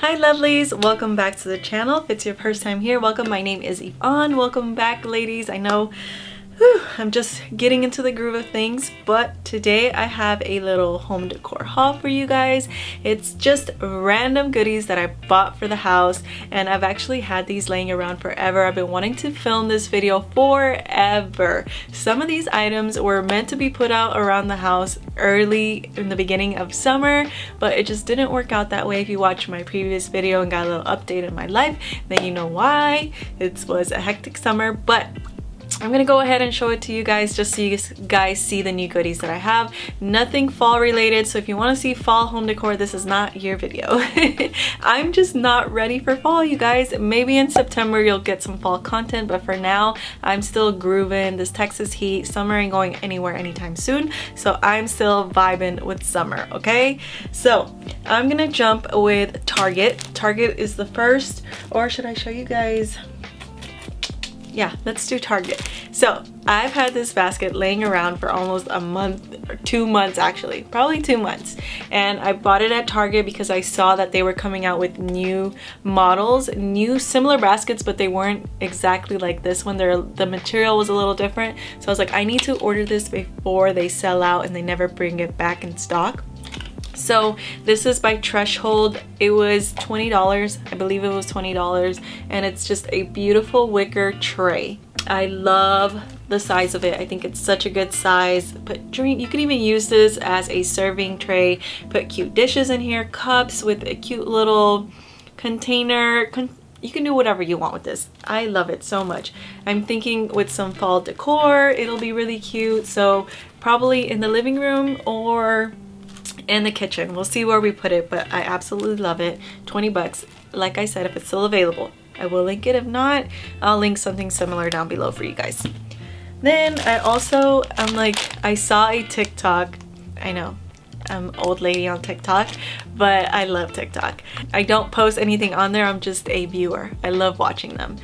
Hi lovelies, welcome back to the channel. If it's your first time here, welcome. My name is Yvonne. Welcome back ladies. I know I'm just getting into the groove of things, but today I have a little home decor haul for you guys. It's just random goodies that I bought for the house, and I've actually had these laying around forever. I've been wanting to film this video forever. Some of these items were meant to be put out around the house early in the beginning of summer, but it just didn't work out that way. If you watched my previous video and got a little update in my life, then you know why. It was a hectic summer, but I'm gonna go ahead and show it to you guys just so you guys see the new goodies that I have. Nothing fall related, so if you want to see fall home decor, this is not your video. I'm just not ready for fall, you guys. Maybe in September you'll get some fall content, but for now I'm still grooving this Texas heat. Summer ain't going anywhere anytime soon, so I'm still vibing with summer, okay? So I'm gonna jump with Target. Target is the first, or should I show you guys? Yeah, let's do Target. So I've had this basket laying around for almost a month or 2 months, actually probably 2 months, and I bought it at Target because I saw that they were coming out with new models, new similar baskets, but they weren't exactly like this one. The material was a little different, so I was like, I need to order this before they sell out and they never bring it back in stock. So this is by Threshold. It was $20, I believe it was $20, and it's just a beautiful wicker tray. I love the size of it. I think it's such a good size. You can even use this as a serving tray. Put cute dishes in here, cups with a cute little container. You can do whatever you want with this. I love it so much. I'm thinking with some fall decor, it'll be really cute. So probably in the living room or in the kitchen. We'll see where we put it, but I absolutely love it. 20 bucks. Like I said, if it's still available, I will link it. If not, I'll link something similar down below for you guys. Then I saw a TikTok. I know I'm an old lady on TikTok, but I love TikTok. I don't post anything on there. I'm just a viewer. I love watching them.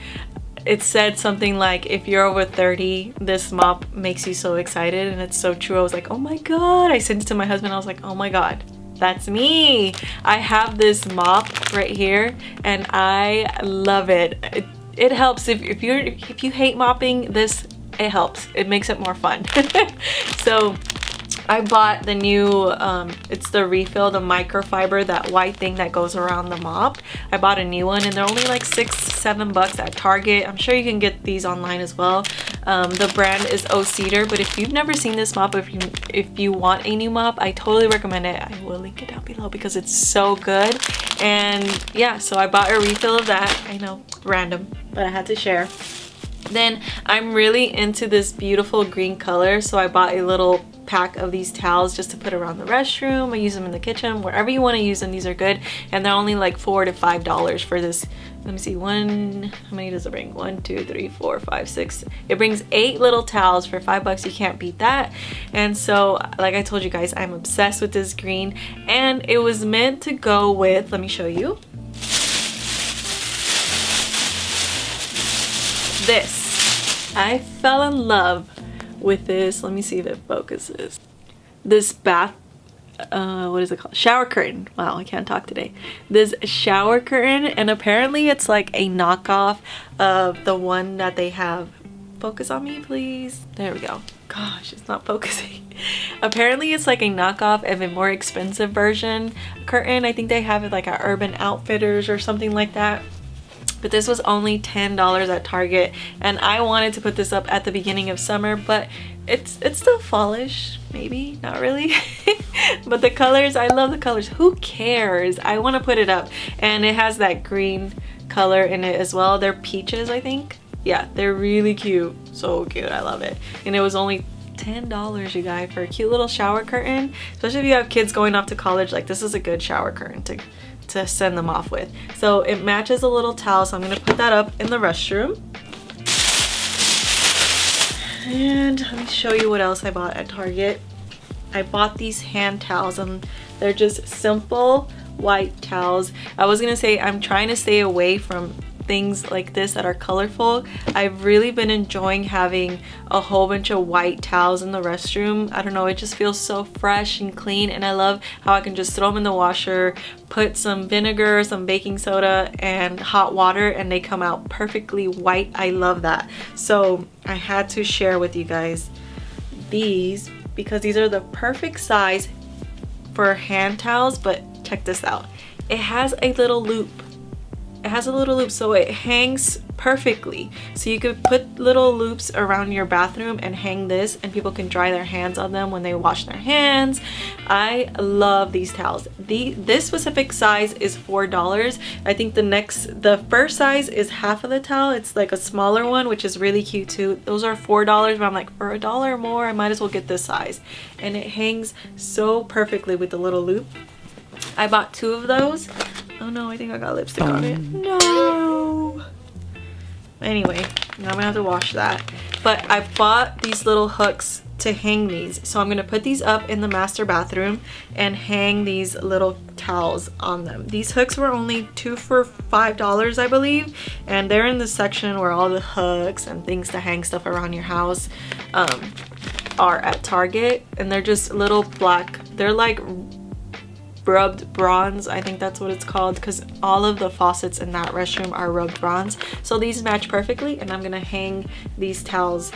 It said something like, if you're over 30, this mop makes you so excited, and it's so true. I was like, oh my god. I sent it to my husband. I was like, oh my god, that's me. I have this mop right here and I love it. It helps if you hate mopping. This, it helps. It makes it more fun. So I bought the new, it's the refill, the microfiber, that white thing that goes around the mop. I bought a new one and they're only like $6-7 bucks at Target. I'm sure you can get these online as well. The brand is O Cedar, but if you've never seen this mop, if you want a new mop, I totally recommend it. I will link it down below because it's so good. And yeah, so I bought a refill of that. I know, random, but I had to share. Then I'm really into this beautiful green color, so I bought a little pack of these towels just to put around the restroom. I use them in the kitchen, wherever you want to use them. These are good, and they're only like $4 to $5 for this. Let me see, how many does it bring? 1, 2, 3, 4, 5, 6. It brings 8 little towels for $5. You can't beat that. And so, like I told you guys, I'm obsessed with this green, and it was meant to go with, let me show you, this. I fell in love with this. Let me see if it focuses. This bath, what is it called? Shower curtain. Wow, I can't talk today. This shower curtain, and apparently it's like a knockoff of the one that they have. Focus on me, please. There we go. Gosh, it's not focusing. Apparently it's like a knockoff of a more expensive version curtain. I think they have it like at Urban Outfitters or something like that. But this was only $10 at Target, and I wanted to put this up at the beginning of summer, but it's still fallish, maybe, not really. But the colors, I love the colors. Who cares? I want to put it up, and it has that green color in it as well. They're peaches, I think. Yeah, they're really cute. So cute. I love it. And it was only $10, you guys, for a cute little shower curtain. Especially if you have kids going off to college, like this is a good shower curtain to send them off with. So it matches a little towel, so I'm gonna put that up in the restroom. And let me show you what else I bought at Target. I bought these hand towels, and they're just simple white towels. I was gonna say I'm trying to stay away from things like this that are colorful. I've really been enjoying having a whole bunch of white towels in the restroom. I don't know, it just feels so fresh and clean, and I love how I can just throw them in the washer, put some vinegar, some baking soda, and hot water, and they come out perfectly white. I love that. So I had to share with you guys these because these are the perfect size for hand towels. But check this out. It has a little loop. It has a little loop, so it hangs perfectly. So you could put little loops around your bathroom and hang this, and people can dry their hands on them when they wash their hands. I love these towels. This specific size is $4. I think the first size is half of the towel. It's like a smaller one, which is really cute too. Those are $4, but I'm like, for $1 more, I might as well get this size. And it hangs so perfectly with the little loop. I bought 2 of those. Oh no, I think I got lipstick on it. No! Anyway, now I'm gonna have to wash that. But I bought these little hooks to hang these. So I'm gonna put these up in the master bathroom and hang these little towels on them. These hooks were only 2 for $5, I believe. And they're in the section where all the hooks and things to hang stuff around your house are at Target. And they're just little black, they're like rubbed bronze, I think that's what it's called, because all of the faucets in that restroom are rubbed bronze. So these match perfectly, and I'm gonna hang these towels,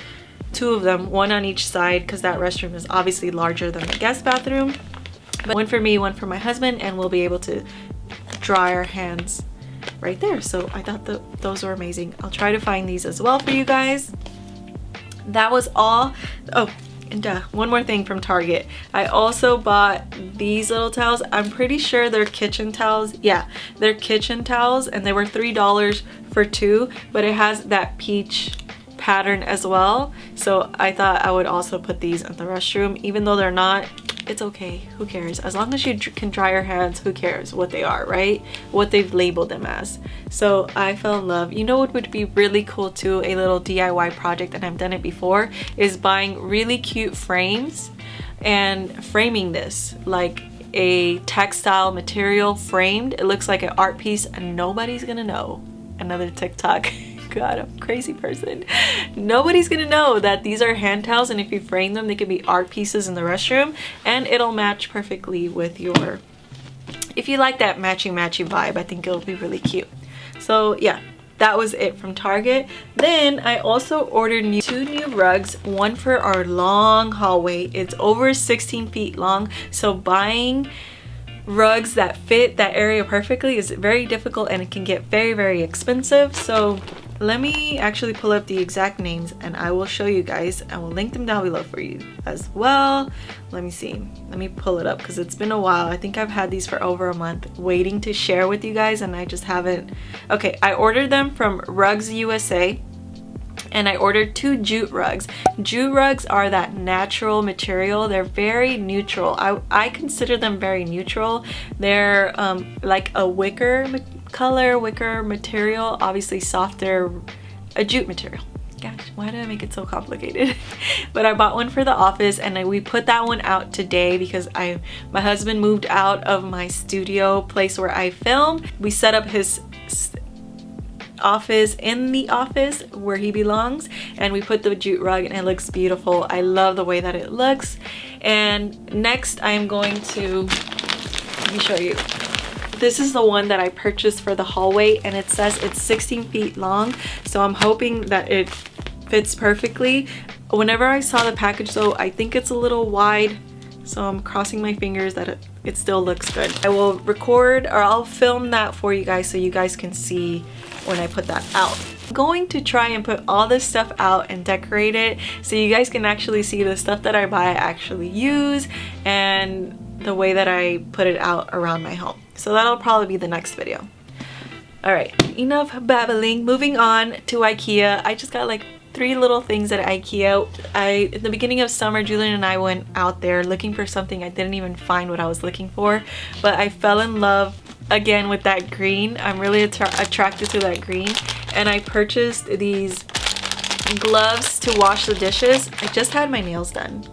2 of them, 1 on each side, because that restroom is obviously larger than the guest bathroom. But 1 for me, 1 for my husband, and we'll be able to dry our hands right there. So I thought those were amazing. I'll try to find these as well for you guys. That was all. Oh, and one more thing from Target. I also bought these little towels. I'm pretty sure they're kitchen towels. Yeah, they're kitchen towels, and they were $3 for 2, but it has that peach pattern as well. So I thought I would also put these in the restroom. Even though they're not, it's okay. Who cares? As long as you can dry your hands, who cares what they are, right? What they've labeled them as. So I fell in love. You know what would be really cool too, a little DIY project, and I've done it before, is buying really cute frames and framing this like a textile material framed. It looks like an art piece and nobody's gonna know. Another TikTok. God, I'm a crazy person. Nobody's gonna know that these are hand towels, and if you frame them, they could be art pieces in the restroom, and it'll match perfectly with your, if you like that matchy vibe, I think it'll be really cute. So yeah, that was it from Target. Then I also ordered 2 new rugs, 1 for our long hallway. It's over 16 feet long, so buying rugs that fit that area perfectly is very difficult, and it can get very, very expensive. So let me actually pull up the exact names and I will show you guys. I will link them down below for you as well. Let me see. Let me pull it up because it's been a while. I think I've had these for over a month waiting to share with you guys, and I just haven't. Okay, I ordered them from Rugs USA. And I ordered 2 jute rugs. Jute rugs are that natural material. They're very neutral. I consider them very neutral. They're like a wicker color, wicker material, obviously softer, a jute material. Gosh, why did I make it so complicated? But I bought one for the office, and we put that one out today because my husband moved out of my studio place where I film. We set up his office in the office where he belongs, and we put the jute rug, and it looks beautiful. I love the way that it looks. And next I'm going to, let me show you. This is the one that I purchased for the hallway, and it says it's 16 feet long, so I'm hoping that it fits perfectly. Whenever I saw the package though, I think it's a little wide, so I'm crossing my fingers that it still looks good. I will record, or I'll film that for you guys so you guys can see when I put that out. I'm going to try and put all this stuff out and decorate it so you guys can actually see the stuff that I buy I actually use, and the way that I put it out around my home. So that'll probably be the next video. Alright, enough babbling. Moving on to Ikea. I just got like 3 little things at Ikea. At the beginning of summer, Julian and I went out there looking for something. I didn't even find what I was looking for, but I fell in love again with that green. I'm really attracted to that green, and I purchased these gloves to wash the dishes. I just had my nails done.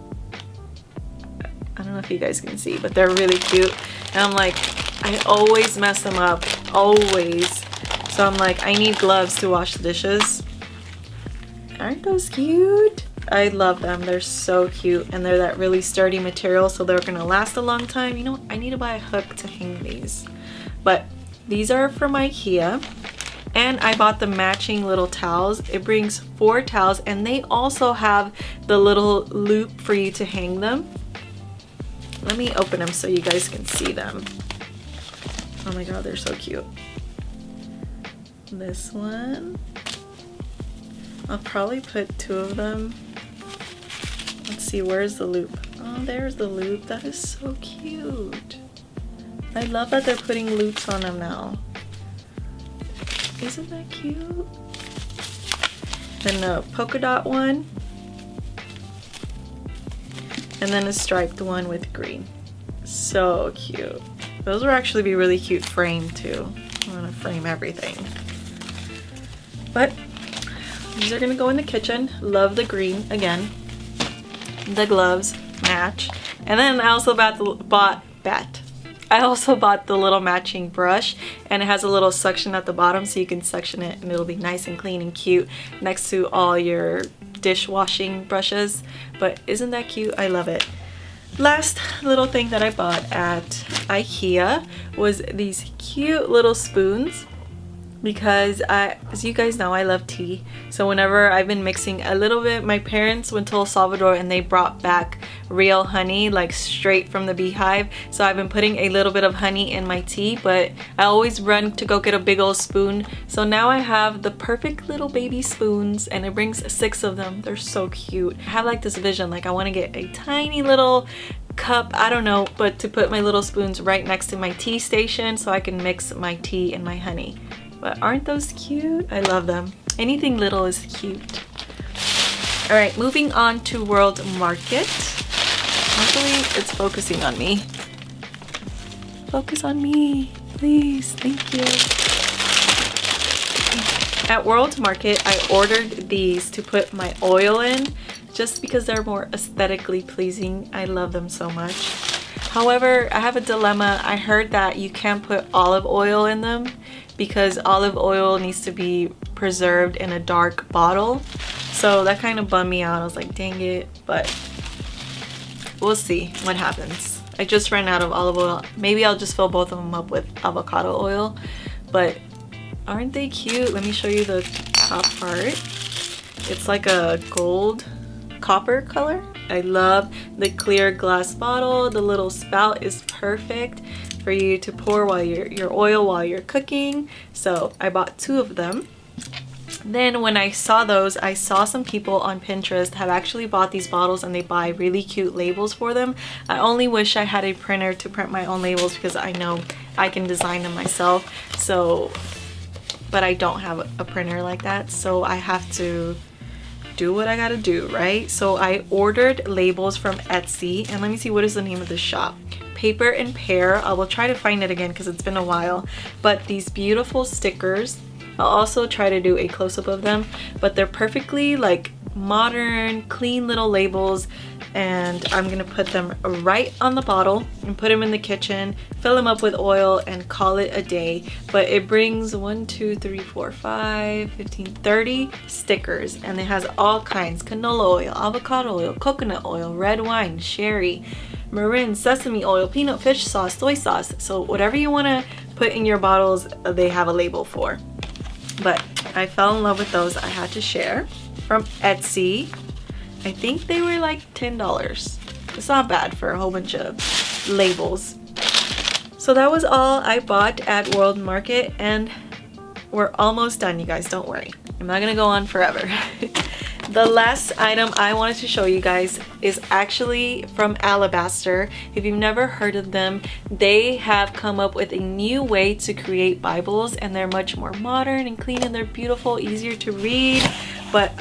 I don't know if you guys can see, but they're really cute, and I'm like, I always mess them up, always. So I'm like, I need gloves to wash the dishes. Aren't those cute? I love them. They're so cute, and they're that really sturdy material, so they're gonna last a long time. You know what? I need to buy a hook to hang these. But these are from Ikea, and I bought the matching little towels. It brings 4 towels, and they also have the little loop for you to hang them. Let me open them so you guys can see them. Oh my god, they're so cute. This one, I'll probably put 2 of them. Let's see, where's the loop? Oh, there's the loop. That is so cute. I love that they're putting loops on them now. Isn't that cute? Then a polka dot one. And then a striped one with green. So cute. Those will actually be really cute framed too. I'm gonna frame everything. But these are gonna go in the kitchen. Love the green again. The gloves match. And then I also bought the little matching brush, and it has a little suction at the bottom so you can suction it and it'll be nice and clean and cute next to all your dishwashing brushes. But isn't that cute? I love it. Last little thing that I bought at Ikea was these cute little spoons, because as you guys know, I love tea. So whenever I've been mixing a little bit, my parents went to El Salvador and they brought back real honey, like straight from the beehive. So I've been putting a little bit of honey in my tea, but I always run to go get a big old spoon. So now I have the perfect little baby spoons, and it brings 6 of them. They're so cute. I have like this vision, like I want to get a tiny little cup, I don't know, but to put my little spoons right next to my tea station so I can mix my tea and my honey. But aren't those cute? I love them. Anything little is cute. All right, moving on to World Market. Hopefully it's focusing on me. Focus on me, please. Thank you. At World Market, I ordered these to put my oil in just because they're more aesthetically pleasing. I love them so much. However, I have a dilemma. I heard that you can't put olive oil in them because olive oil needs to be preserved in a dark bottle. So that kind of bummed me out. I was like, dang it, but we'll see what happens. I just ran out of olive oil. Maybe I'll just fill both of them up with avocado oil, but aren't they cute? Let me show you the top part. It's like a gold copper color. I love the clear glass bottle. The little spout is perfect for you to pour while your oil while you're cooking. So I bought 2 of them. Then when I saw those, I saw some people on Pinterest have actually bought these bottles and they buy really cute labels for them. I only wish I had a printer to print my own labels because I know I can design them myself. So, but I don't have a printer like that, so I have to do what I gotta do, right? So I ordered labels from Etsy, and let me see, what is the name of the shop? Paper and Pear. I will try to find it again because it's been a while. But these beautiful stickers, I'll also try to do a close-up of them, but they're perfectly like modern, clean little labels, and I'm gonna put them right on the bottle and put them in the kitchen, fill them up with oil, and call it a day. But it brings 1, 2, 3, 4, 5, 15, 30 stickers, and it has all kinds: canola oil, avocado oil, coconut oil, red wine, sherry, marin, sesame oil, peanut fish sauce, soy sauce. So whatever you want to put in your bottles, they have a label for. But I fell in love with those. I had to share. From Etsy, I think they were like $10. It's not bad for a whole bunch of labels. So that was all I bought at World Market, and we're almost done, you guys. Don't worry, I'm not gonna go on forever. The last item I wanted to show you guys is actually from Alabaster. If you've never heard of them, they have come up with a new way to create Bibles, and they're much more modern and clean, and they're beautiful, easier to read. But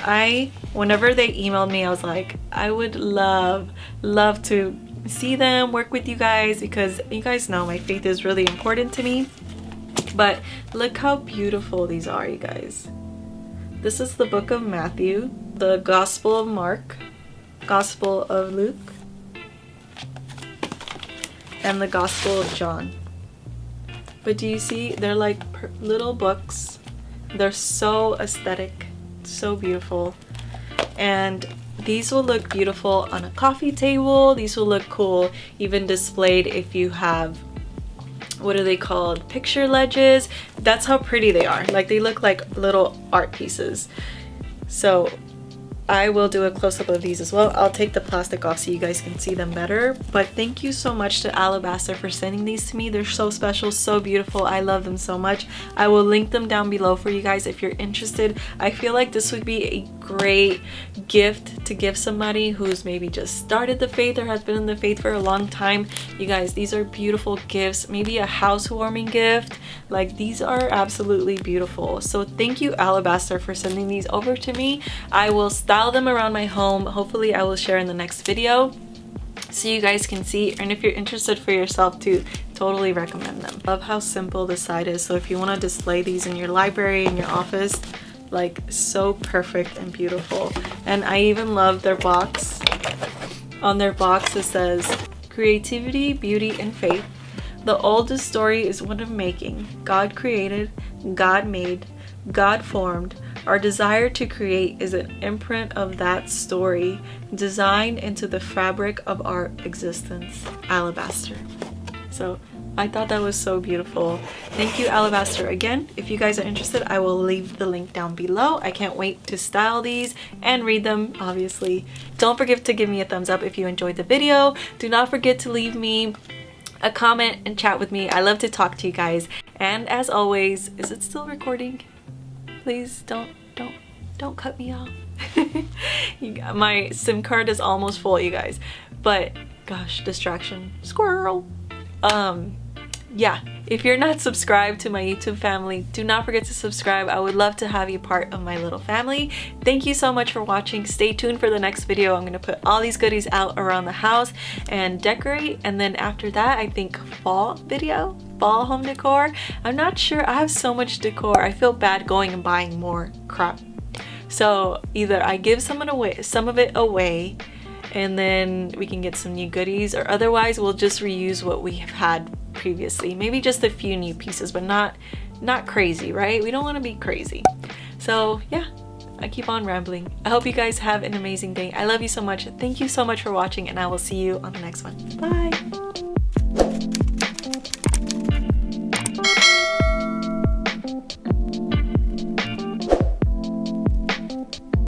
whenever they emailed me, I was like, I would love to see them, work with you guys, because you guys know my faith is really important to me. But look how beautiful these are, you guys. This is the book of Matthew, the Gospel of Mark, Gospel of Luke, and the Gospel of John. But do you see, they're like little books, They're so aesthetic, so beautiful. And these will look beautiful on a coffee table. These will look cool even displayed if you have, what are they called, picture ledges. That's how pretty they are. Like, they look like little art pieces. So I will do a close-up of these as well. I'll take the plastic off so you guys can see them better. But thank you so much to Alabaster for sending these to me. They're so special, so beautiful. I love them so much. I will link them down below for you guys if you're interested. I feel like this would be a great gift to give somebody who's maybe just started the faith or has been in the faith for a long time. You guys, these are beautiful gifts. Maybe a housewarming gift. Like, these are absolutely beautiful. So thank you, Alabaster, for sending these over to me. I will style them around my home. Hopefully I will share in the next video so you guys can see, and if you're interested for yourself too, totally recommend them. Love how simple this side is. So if you want to display these in your library, in your office, like, so perfect and beautiful. And I even love their box. On their box it says, creativity, beauty, and faith. The oldest story is one of making. God created, God made, God formed. Our desire to create is an imprint of that story, designed into the fabric of our existence. Alabaster. So I thought that was so beautiful. Thank you, Alabaster, again. If you guys are interested, I will leave the link down below. I can't wait to style these and read them, obviously. Don't forget to give me a thumbs up if you enjoyed the video. Do not forget to leave me a comment and chat with me. I love to talk to you guys. And as always, is it still recording? Please don't cut me off. My SIM card is almost full, you guys. But gosh, distraction. Squirrel. Yeah, if you're not subscribed to my YouTube family, do not forget to subscribe. I would love to have you part of my little family. Thank you so much for watching. Stay tuned for the next video. I'm gonna put all these goodies out around the house and decorate, and then after that, I think fall video, fall home decor. I'm not sure. I have so much decor. I feel bad going and buying more crap. So either I give some of it away, and then we can get some new goodies, or otherwise we'll just reuse what we have had previously. Maybe just a few new pieces, but not crazy, right? We don't want to be crazy. So yeah, I keep on rambling. I hope you guys have an amazing day. I love you so much. Thank you so much for watching, and I will see you on the next one. Bye.